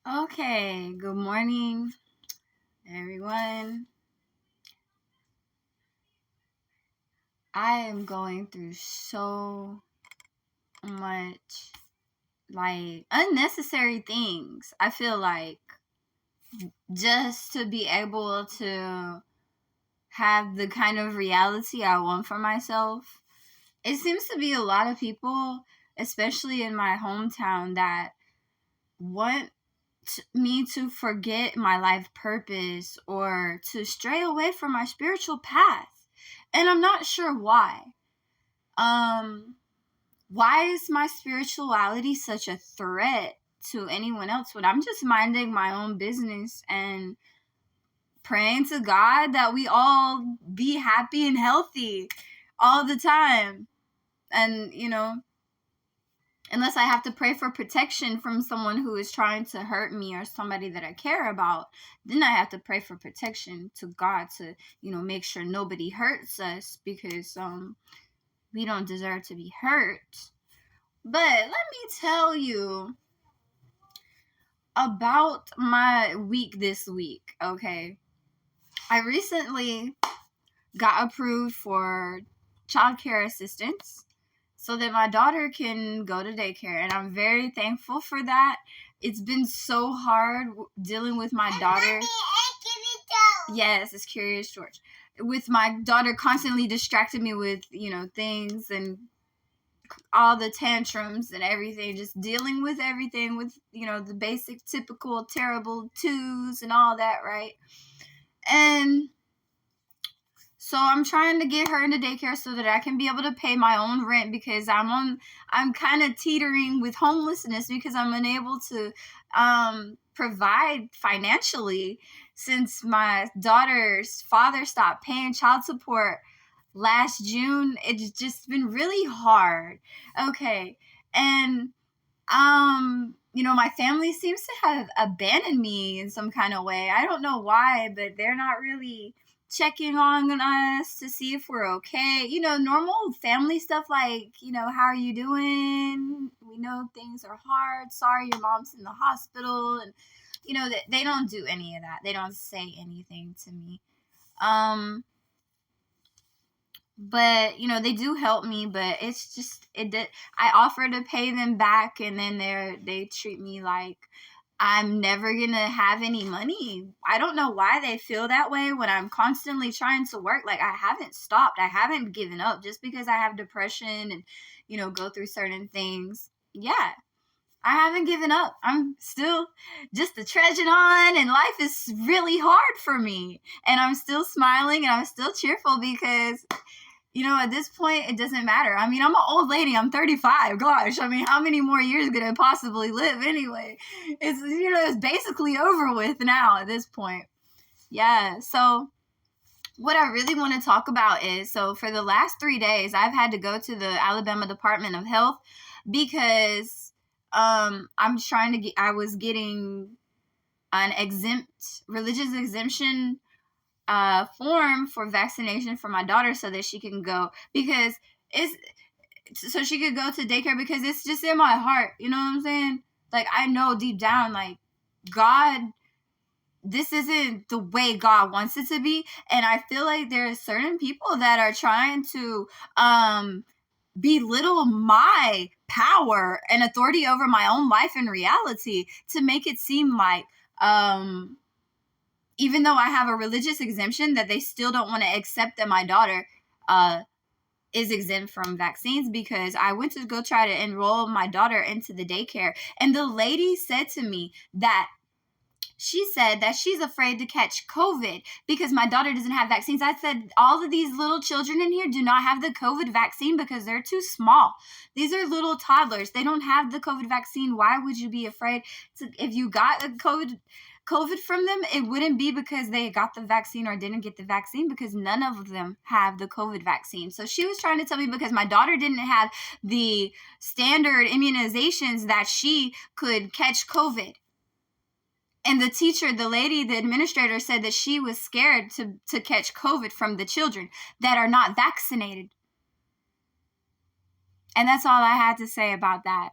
Okay, good morning, everyone. I am going through so much unnecessary things. I feel like just to be able to have the kind of reality I want for myself. It seems to be a lot of people, especially in my hometown, that want me to forget my life purpose or to stray away from my spiritual path. And I'm not sure why. Um why is my spirituality such a threat to anyone else when I'm just minding my own business and praying to God that we all be happy and healthy all the time? And unless I have to pray for protection from someone who is trying to hurt me or somebody that I care about, then I have to pray for protection to God to, make sure nobody hurts us because we don't deserve to be hurt. But let me tell you about my week this week, okay? I recently got approved for childcare assistance so that my daughter can go to daycare, and I'm very thankful for that. It's been so hard dealing with my daughter. Yes, it's Curious George. With my daughter constantly distracting me with, things and all the tantrums and everything, just dealing with everything with, the basic, typical, terrible twos and all that, right? And so I'm trying to get her into daycare so that I can be able to pay my own rent because I'm kind of teetering with homelessness because I'm unable to provide financially since my daughter's father stopped paying child support last June. It's just been really hard. Okay. And my family seems to have abandoned me in some kind of way. I don't know why, but they're not really checking on us to see if we're okay. Normal family stuff like, how are you doing? We know things are hard. Sorry, your mom's in the hospital. And, they don't do any of that. They don't say anything to me. But they do help me, but it's just I offer to pay them back, and then they treat me like I'm never gonna have any money. I don't know why they feel that way when I'm constantly trying to work. Like, I haven't stopped, I haven't given up just because I have depression and go through certain things. Yeah, I haven't given up. I'm still just trudging on, and life is really hard for me, and I'm still smiling and I'm still cheerful because at this point, it doesn't matter. I mean, I'm an old lady. I'm 35. Gosh, I mean, how many more years could I possibly live anyway? It's basically over with now at this point. Yeah, so what I really want to talk about is, so for the last 3 days, I've had to go to the Alabama Department of Health because I was getting an religious exemption form for vaccination for my daughter so that she can go so she could go to daycare because it's just in my heart. You know what I'm saying? Like, I know deep down, like, God, this isn't the way God wants it to be. And I feel like there are certain people that are trying to belittle my power and authority over my own life and reality to make it seem like even though I have a religious exemption, that they still don't want to accept that my daughter is exempt from vaccines, because I went to go try to enroll my daughter into the daycare. And the lady said to me that she said that she's afraid to catch COVID because my daughter doesn't have vaccines. I said, all of these little children in here do not have the COVID vaccine because they're too small. These are little toddlers. They don't have the COVID vaccine. Why would you be afraid if you got a COVID from them? It wouldn't be because they got the vaccine or didn't get the vaccine, because none of them have the COVID vaccine. So she was trying to tell me because my daughter didn't have the standard immunizations that she could catch COVID. And the teacher, the lady, the administrator said that she was scared to catch COVID from the children that are not vaccinated. And that's all I had to say about that.